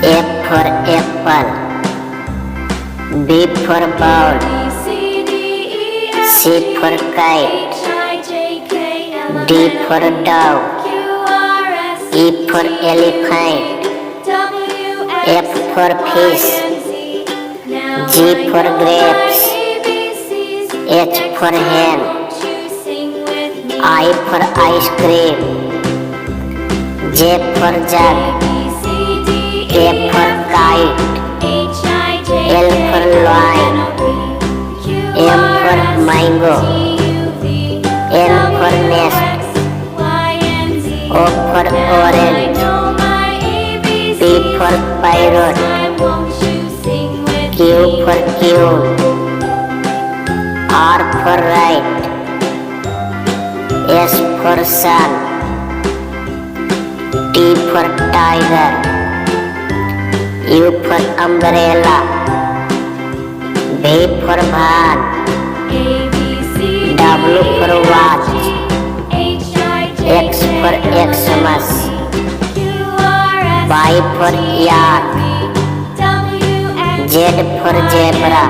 A for apple, B for ball, C for kite, D for dog, E for elephant, F for fish, G for grapes, H for hen, I for ice cream, J for jug, K for kite, L for lion, M for mango, N for nest, O for orange, P for parrot, Q for cube, R for right, S for sun, T for tiger, U for umbrella, V for van, W for watch, X for Xmas, Y for yak, Z for zebra.